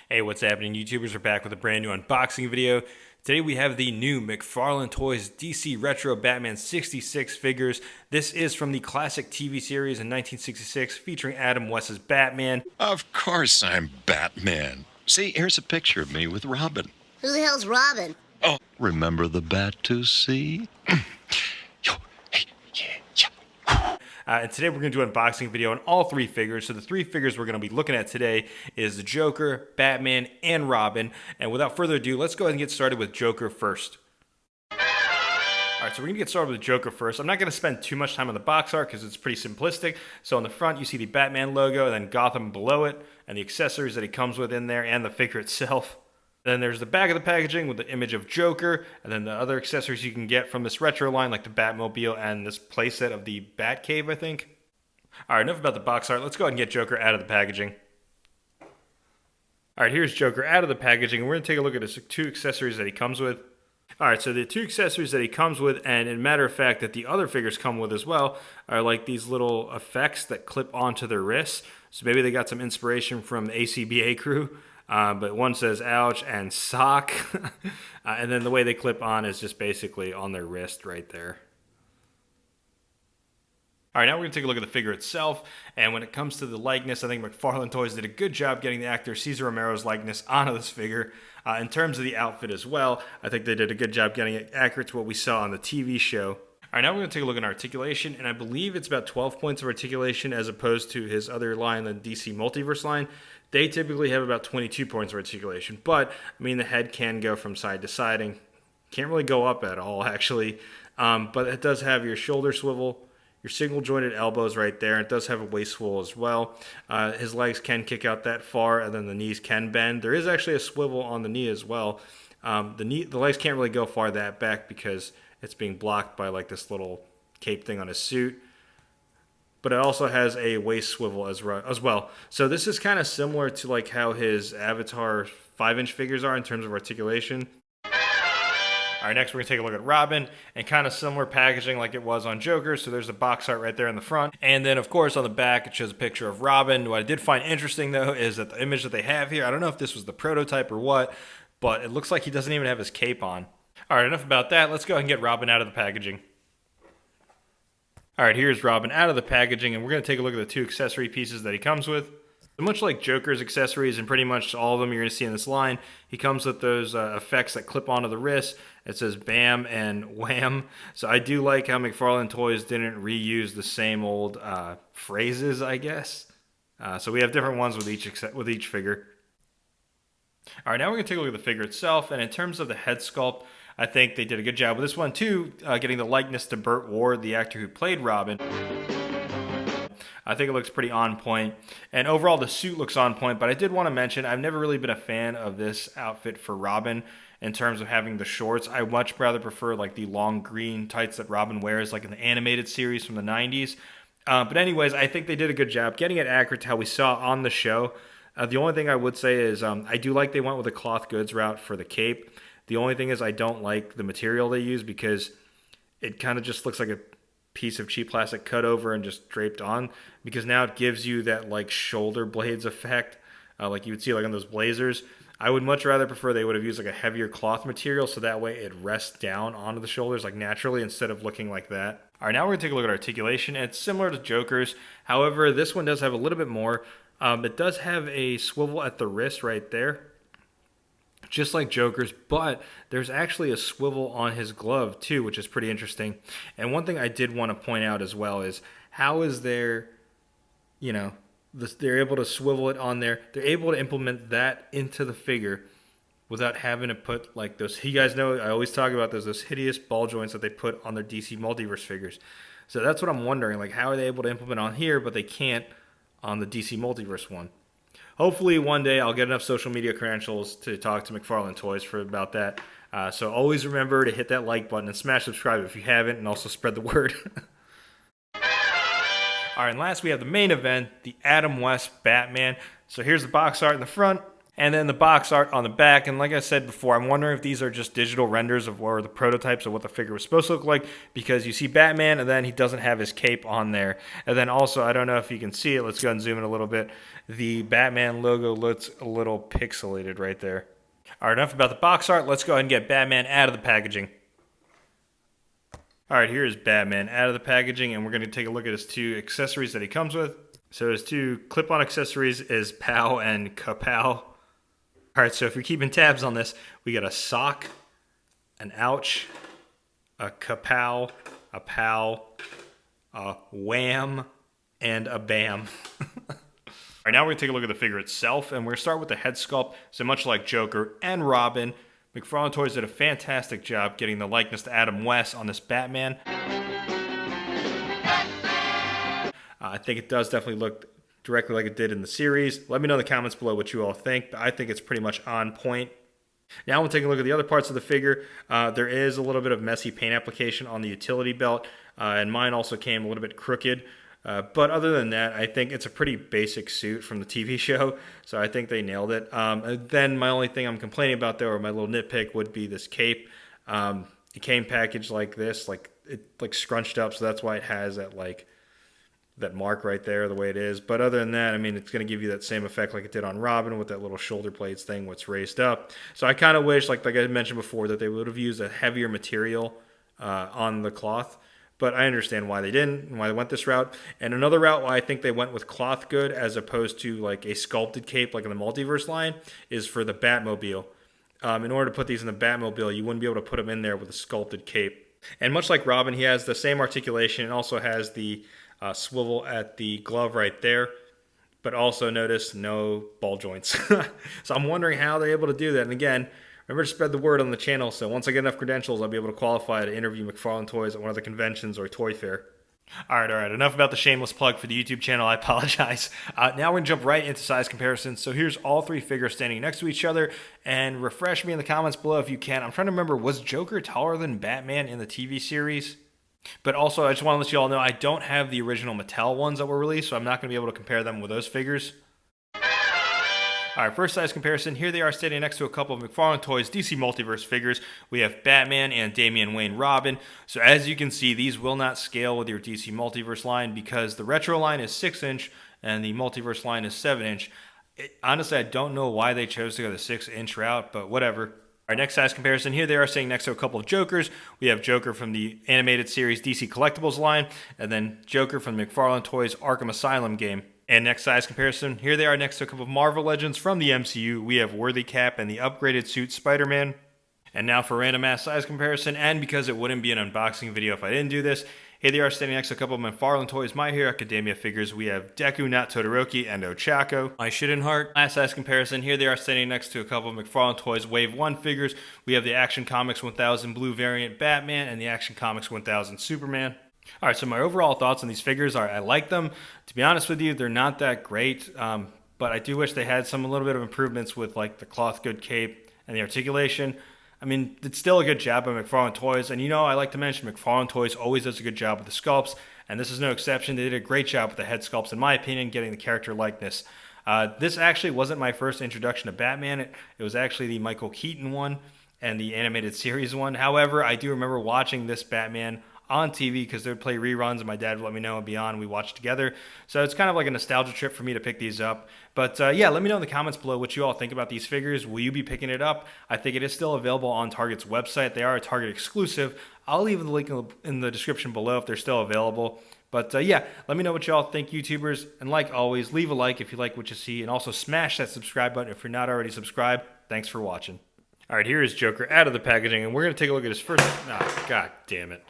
Hey, what's happening, YouTubers? We're back with a brand new unboxing video. Today we have the new McFarlane Toys DC Retro Batman 66 figures. This is from the classic TV series in 1966 featuring Adam West's Batman. Of course I'm Batman. See, here's a picture of me with Robin. Who the hell's Robin? Oh, remember the bat to see? Yo, hey, yeah. And today we're going to do an unboxing video on all three figures. So the three figures we're going to be looking at today is the Joker, Batman, and Robin. And without further ado, let's go ahead and get started with Joker first. Alright, so we're going to get started with Joker first. I'm not going to spend too much time on the box art because it's pretty simplistic. So on the front, you see the Batman logo, and then Gotham below it, and the accessories that he comes with in there, and the figure itself. Then there's the back of the packaging with the image of Joker, and then the other accessories you can get from this retro line, like the Batmobile and this playset of the Batcave, I think. Alright, enough about the box art. Let's go ahead and get Joker out of the packaging. Alright, here's Joker out of the packaging, and we're going to take a look at his two accessories that he comes with. Alright, so the two accessories that he comes with, and in matter of fact that the other figures come with as well, are like these little effects that clip onto their wrists. So maybe they got some inspiration from the ACBA crew. But one says ouch and sock. And then the way they clip on is just basically on their wrist right there. Alright, now we're going to take a look at the figure itself. And when it comes to the likeness, I think McFarlane Toys did a good job getting the actor Cesar Romero's likeness onto this figure. In terms of the outfit as well, I think they did a good job getting it accurate to what we saw on the TV show. Alright, now we're going to take a look at articulation, and I believe it's about 12 points of articulation as opposed to his other line, the DC Multiverse line. They typically have about 22 points of articulation, but, I mean, the head can go from side to side and can't really go up at all, actually. But it does have your shoulder swivel, your single jointed elbows right there. It does have a waist swivel as well. His legs can kick out that far, and then the knees can bend. There is actually a swivel on the knee as well. The legs can't really go far that back because it's being blocked by like this little cape thing on his suit. But it also has a waist swivel as well. So this is kind of similar to like how his Avatar 5-inch figures are in terms of articulation. Alright, next we're going to take a look at Robin, and kind of similar packaging like it was on Joker. So there's the box art right there in the front. And then, of course, on the back, it shows a picture of Robin. What I did find interesting, though, is that the image that they have here, I don't know if this was the prototype or what, but it looks like he doesn't even have his cape on. Alright, enough about that. Let's go ahead and get Robin out of the packaging. Alright, here's Robin out of the packaging, and we're going to take a look at the two accessory pieces that he comes with. So much like Joker's accessories, and pretty much all of them you're going to see in this line, he comes with those effects that clip onto the wrist. It says BAM and WHAM. So I do like how McFarlane Toys didn't reuse the same old phrases, I guess. So we have different ones with each figure. Alright, now we're going to take a look at the figure itself, and in terms of the head sculpt, I think they did a good job with this one too, getting the likeness to Burt Ward, the actor who played Robin. I think it looks pretty on point, and overall the suit looks on point, but I did want to mention I've never really been a fan of this outfit for Robin in terms of having the shorts. I much rather prefer like the long green tights that Robin wears like in the animated series from the 90s. But anyways, I think they did a good job getting it accurate to how we saw on the show. The only thing I would say is I do like they went with a cloth goods route for the cape. The only thing is I don't like the material they use because it kind of just looks like a piece of cheap plastic cut over and just draped on, because now it gives you that like shoulder blades effect like you would see like on those blazers. I would much rather prefer they would have used like a heavier cloth material so that way it rests down onto the shoulders like naturally instead of looking like that. Alright, now we're going to take a look at articulation, and it's similar to Joker's. However, this one does have a little bit more. It does have a swivel at the wrist right there, just like Joker's, but there's actually a swivel on his glove too, which is pretty interesting. And one thing I did want to point out as well is how is there, they're able to swivel it on there. They're able to implement that into the figure without having to put like those, you guys know I always talk about those hideous ball joints that they put on their DC Multiverse figures. So that's what I'm wondering, like how are they able to implement on here, but they can't on the DC Multiverse one. Hopefully one day I'll get enough social media credentials to talk to McFarlane Toys for about that. So always remember to hit that like button and smash subscribe if you haven't, and also spread the word. Alright, and last we have the main event, the Adam West Batman. So here's the box art in the front, And then the box art on the back, and like I said before, I'm wondering if these are just digital renders of or the prototypes of what the figure was supposed to look like, because you see Batman and then he doesn't have his cape on there. And then also, I don't know if you can see it, let's go and zoom in a little bit. The Batman logo looks a little pixelated right there. All right, enough about the box art. Let's go ahead and get Batman out of the packaging. All right, here's Batman out of the packaging, and we're going to take a look at his two accessories that he comes with. So his two clip-on accessories is Pow and Kapow. All right, so if you're keeping tabs on this, we got a sock, an ouch, a kapow, a pow, a wham, and a bam. All right, now we're going to take a look at the figure itself, and we're going to start with the head sculpt. So much like Joker and Robin, McFarlane Toys did a fantastic job getting the likeness to Adam West on this Batman. I think it does definitely look directly like it did in the series. Let me know in the comments below what you all think, but I think it's pretty much on point. Now we'll take a look at the other parts of the figure. There is a little bit of messy paint application on the utility belt, and mine also came a little bit crooked. But other than that, I think it's a pretty basic suit from the TV show, so I think they nailed it. Then my only thing I'm complaining about, though, or my little nitpick, would be this cape. It came packaged like this, like scrunched up, so that's why it has that mark right there the way it is. But other than that, I mean, it's going to give you that same effect like it did on Robin with that little shoulder blades thing what's raised up. So I kind of wish, like I mentioned before, that they would have used a heavier material on the cloth. But I understand why they didn't and why they went this route. And another route why I think they went with cloth good as opposed to like a sculpted cape like in the Multiverse line is for the Batmobile. In order to put these in the Batmobile, you wouldn't be able to put them in there with a sculpted cape. And much like Robin, he has the same articulation and also has the swivel at the glove right there, but also notice no ball joints. So I'm wondering how they're able to do that. And again, remember to spread the word on the channel, so once I get enough credentials, I'll be able to qualify to interview McFarlane Toys at one of the conventions or Toy Fair. All right, enough about the shameless plug for the YouTube channel. I apologize. Now we're going to jump right into size comparisons. So here's all three figures standing next to each other, and refresh me in the comments below if you can. I'm trying to remember, was Joker taller than Batman in the TV series? But also, I just want to let you all know, I don't have the original Mattel ones that were released, so I'm not going to be able to compare them with those figures. All right, first size comparison. Here they are standing next to a couple of McFarlane Toys DC Multiverse figures. We have Batman and Damian Wayne Robin. So as you can see, these will not scale with your DC Multiverse line because the Retro line is 6-inch and the Multiverse line is 7-inch. Honestly, I don't know why they chose to go the 6-inch route, but whatever. Our next size comparison, here they are sitting next to a couple of Jokers. We have Joker from the animated series DC Collectibles line, and then Joker from the McFarlane Toys Arkham Asylum game. And next size comparison, here they are next to a couple of Marvel Legends from the MCU. We have Worthy Cap and the upgraded suit Spider-Man. And now for random ass size comparison, and because it wouldn't be an unboxing video if I didn't do this, here they are standing next to a couple of McFarlane Toys My Hero Academia figures. We have Deku, Not Todoroki, and Ochako. My Shitten Heart. Last size comparison, here they are standing next to a couple of McFarlane Toys Wave 1 figures. We have the Action Comics 1000 Blue variant Batman and the Action Comics 1000 Superman. All right, so my overall thoughts on these figures are I like them. To be honest with you, they're not that great, but I do wish they had a little bit of improvements with like the cloth good cape and the articulation. I mean, it's still a good job by McFarlane Toys, and I like to mention McFarlane Toys always does a good job with the sculpts, and this is no exception. They did a great job with the head sculpts, in my opinion, getting the character likeness. This actually wasn't my first introduction to Batman. It was actually the Michael Keaton one and the animated series one. However, I do remember watching this Batman on TV because they would play reruns, and my dad would let me know and beyond. We watched together. So it's kind of like a nostalgia trip for me to pick these up. But yeah, let me know in the comments below what you all think about these figures. Will you be picking it up? I think it is still available on Target's website. They are a Target exclusive. I'll leave the link in the description below if they're still available. But yeah, let me know what you all think, YouTubers. And like always, leave a like if you like what you see. And also smash that subscribe button if you're not already subscribed. Thanks for watching. All right, here is Joker out of the packaging. And we're going to take a look at his first... God damn it.